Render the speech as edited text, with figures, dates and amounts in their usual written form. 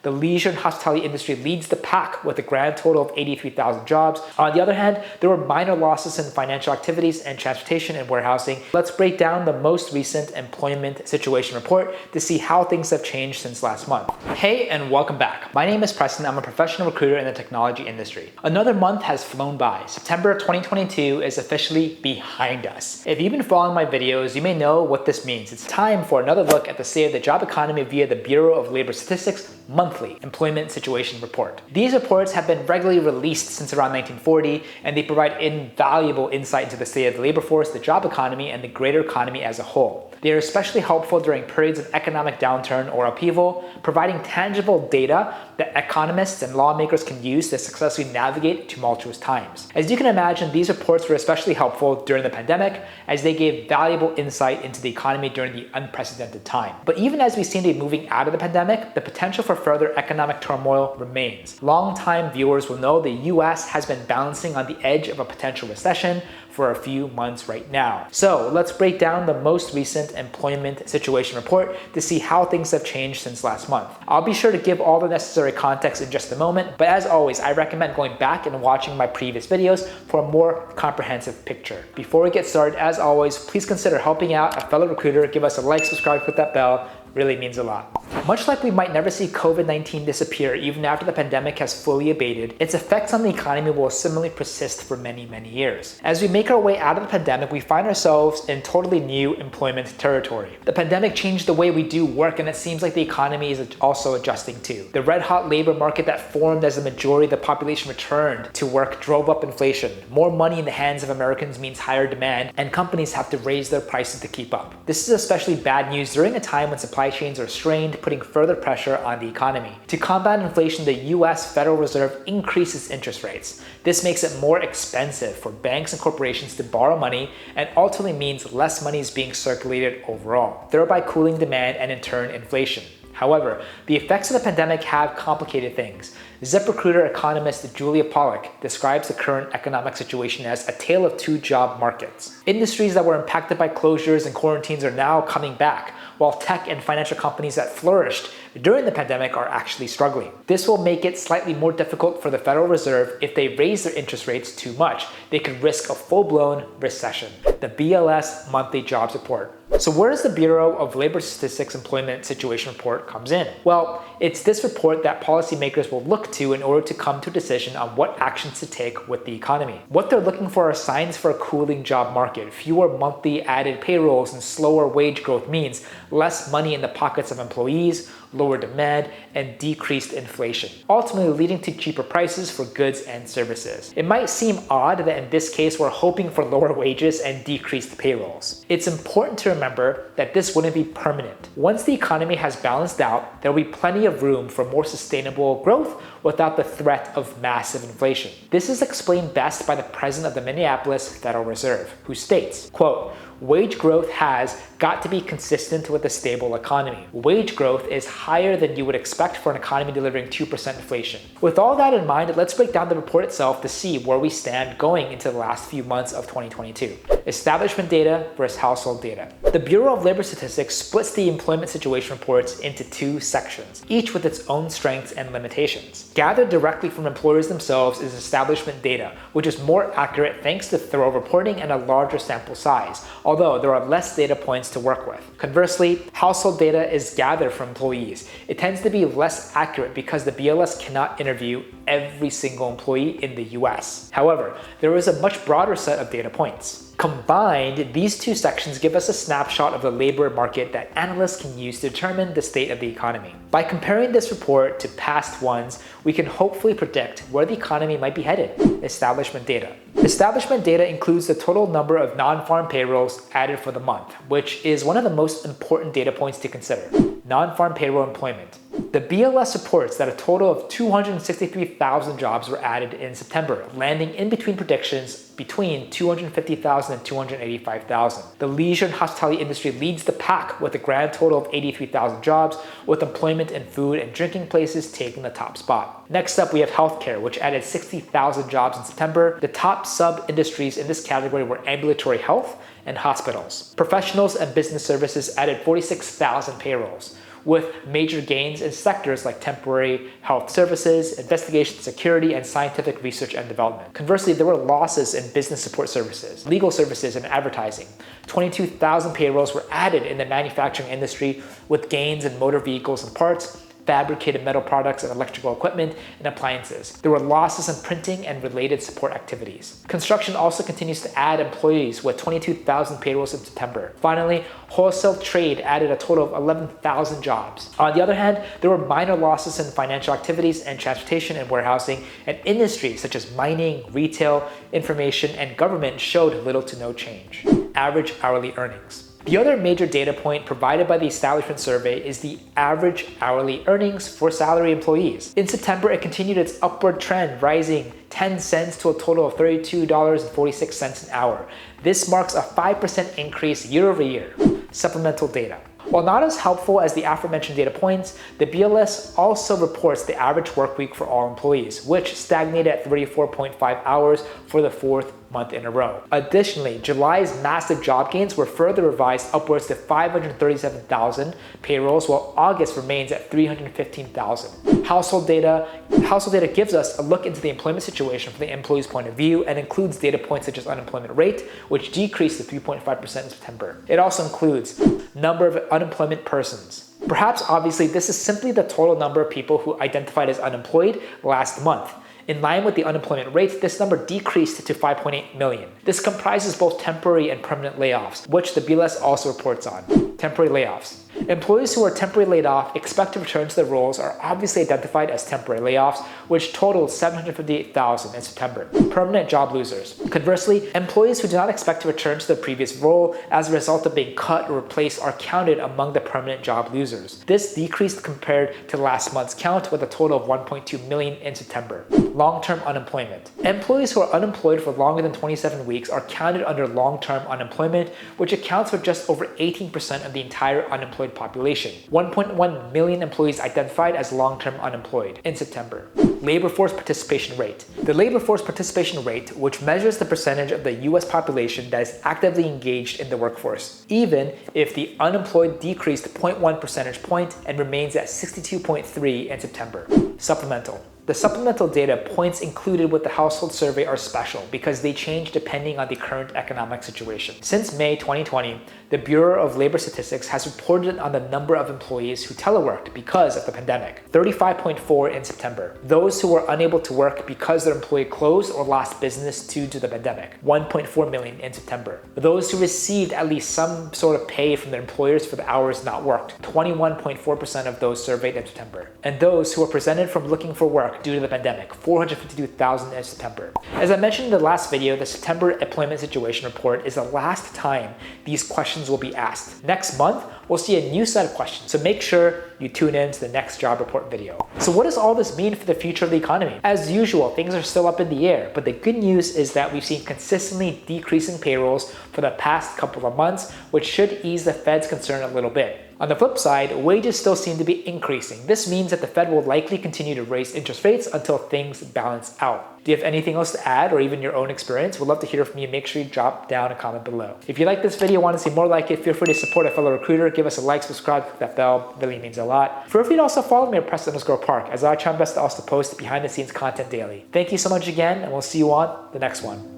The leisure and hospitality industry leads the pack with a grand total of 83,000 jobs. On the other hand, there were minor losses in financial activities and transportation and warehousing. Let's break down the most recent employment situation report to see how things have changed since last month. Hey, and welcome back. My name is Preston. I'm a professional recruiter in the technology industry. Another month has flown by. September 2022 is officially behind us. If you've been following my videos, you may know what this means. It's time for another look at the state of the job economy via the Bureau of Labor Statistics monthly employment situation report. These reports have been regularly released since around 1940, and they provide invaluable insight into the state of the labor force, the job economy, and the greater economy as a whole. They are especially helpful during periods of economic downturn or upheaval, providing tangible data that economists and lawmakers can use to successfully navigate tumultuous times. As you can imagine, these reports were especially helpful during the pandemic as they gave valuable insight into the economy during the unprecedented time. But even as we seem to be moving out of the pandemic, the potential for further economic turmoil remains. Long-time viewers will know the US has been balancing on the edge of a potential recession for a few months right now. So let's break down the most recent employment situation report to see how things have changed since last month. I'll be sure to give all the necessary context in just a moment, but as always, I recommend going back and watching my previous videos for a more comprehensive picture. Before we get started, as always, please consider helping out a fellow recruiter. Give us a like, subscribe, click that bell. Really means a lot. Much like we might never see COVID-19 disappear even after the pandemic has fully abated, its effects on the economy will similarly persist for many, many years. As we make our way out of the pandemic, we find ourselves in totally new employment territory. The pandemic changed the way we do work, and it seems like the economy is also adjusting too. The red-hot labor market that formed as the majority of the population returned to work drove up inflation. More money in the hands of Americans means higher demand, and companies have to raise their prices to keep up. This is especially bad news during a time when supply chains are strained, putting further pressure on the economy. To combat inflation, the US Federal Reserve increases interest rates. This makes it more expensive for banks and corporations to borrow money, and ultimately means less money is being circulated overall, thereby cooling demand and in turn inflation. However, the effects of the pandemic have complicated things. ZipRecruiter economist Julia Pollack describes the current economic situation as a tale of two job markets. Industries that were impacted by closures and quarantines are now coming back, while tech and financial companies that flourished during the pandemic are actually struggling. This will make it slightly more difficult for the Federal Reserve. If they raise their interest rates too much, they could risk a full-blown recession. The BLS monthly jobs report. So where does the Bureau of Labor Statistics employment situation report comes in? Well, it's this report that policymakers will look to in order to come to a decision on what actions to take with the economy. What they're looking for are signs for a cooling job market. Fewer monthly added payrolls and slower wage growth means less money in the pockets of employees, lower demand, and decreased inflation, ultimately leading to cheaper prices for goods and services. It might seem odd that in this case we're hoping for lower wages and decreased payrolls. It's important to remember that this wouldn't be permanent. Once the economy has balanced out, there will be plenty of room for more sustainable growth without the threat of massive inflation. This is explained best by the president of the Minneapolis Federal Reserve, who states, quote, "Wage growth has got to be consistent with a stable economy. Wage growth is higher than you would expect for an economy delivering 2% inflation." With all that in mind, let's break down the report itself to see where we stand going into the last few months of 2022. Establishment data versus household data. The Bureau of Labor Statistics splits the employment situation reports into two sections, each with its own strengths and limitations. Gathered directly from employers themselves is establishment data, which is more accurate thanks to thorough reporting and a larger sample size, although there are less data points to work with. Conversely, household data is gathered from employees. It tends to be less accurate because the BLS cannot interview every single employee in the US. However, there is a much broader set of data points. Combined, these two sections give us a snapshot of the labor market that analysts can use to determine the state of the economy. By comparing this report to past ones, we can hopefully predict where the economy might be headed. Establishment data. Establishment data includes the total number of non-farm payrolls added for the month, which is one of the most important data points to consider. Non-farm payroll employment. The BLS reports that a total of 263,000 jobs were added in September, landing in between predictions between 250,000 and 285,000. The leisure and hospitality industry leads the pack with a grand total of 83,000 jobs, with employment in food and drinking places taking the top spot. Next up, we have healthcare, which added 60,000 jobs in September. The top sub-industries in this category were ambulatory health and hospitals. Professionals and business services added 46,000 payrolls, with major gains in sectors like temporary health services, investigation security, and scientific research and development. Conversely, there were losses in business support services, legal services, and advertising. 22,000 payrolls were added in the manufacturing industry, with gains in motor vehicles and parts, fabricated metal products and electrical equipment, and appliances. There were losses in printing and related support activities. Construction also continues to add employees with 22,000 payrolls in September. Finally, wholesale trade added a total of 11,000 jobs. On the other hand, there were minor losses in financial activities and transportation and warehousing, and industries such as mining, retail, information, and government showed little to no change. Average hourly earnings. The other major data point provided by the establishment survey is the average hourly earnings for salary employees. In September, it continued its upward trend, rising 10 cents to a total of $32.46 an hour. This marks a 5% increase year over year. Supplemental data. While not as helpful as the aforementioned data points, the BLS also reports the average work week for all employees, which stagnated at 34.5 hours for the fourth month in a row. Additionally, July's massive job gains were further revised upwards to 537,000 payrolls, while August remains at 315,000. Household data gives us a look into the employment situation from the employee's point of view and includes data points such as unemployment rate, which decreased to 3.5% in September. It also includes number of unemployment persons. Perhaps obviously this is simply the total number of people who identified as unemployed last month. In line with the unemployment rate, this number decreased to 5.8 million. This comprises both temporary and permanent layoffs, which the BLS also reports on. Temporary layoffs. Employees who are temporarily laid off expect to return to their roles are obviously identified as temporary layoffs, which totaled 758,000 in September. Permanent job losers. Conversely, employees who do not expect to return to their previous role as a result of being cut or replaced are counted among the permanent job losers. This decreased compared to last month's count, with a total of 1.2 million in September. Long-term unemployment. Employees who are unemployed for longer than 27 weeks are counted under long-term unemployment, which accounts for just over 18% of the entire unemployed population. 1.1 million employees identified as long-term unemployed in September. Labor force participation rate. The labor force participation rate, which measures the percentage of the US population that is actively engaged in the workforce, even if the unemployed decreased 0.1 percentage point and remains at 62.3 in September. Supplemental. The supplemental data points included with the household survey are special because they change depending on the current economic situation. Since May 2020, the Bureau of Labor Statistics has reported on the number of employees who teleworked because of the pandemic. 35.4 in September. Those who were unable to work because their employee closed or lost business due to the pandemic. 1.4 million in September. Those who received at least some sort of pay from their employers for the hours not worked. 21.4% of those surveyed in September. And those who were presented from looking for work due to the pandemic, 452,000 in September. As I mentioned in the last video, the September Employment Situation Report is the last time these questions will be asked. Next month, we'll see a new set of questions, so make sure you tune in to the next job report video. So what does all this mean for the future of the economy? As usual, things are still up in the air, but the good news is that we've seen consistently decreasing payrolls for the past couple of months, which should ease the Fed's concern a little bit. On the flip side, wages still seem to be increasing. This means that the Fed will likely continue to raise interest rates until things balance out. Do you have anything else to add or even your own experience? We'd love to hear from you. Make sure you drop down a comment below. If you like this video, want to see more like it, feel free to support a fellow recruiter. Give us a like, subscribe, click that bell. It really means a lot. Feel free to also follow me at Preston_Park, as I try my best to also post behind the scenes content daily. Thank you so much again, and we'll see you on the next one.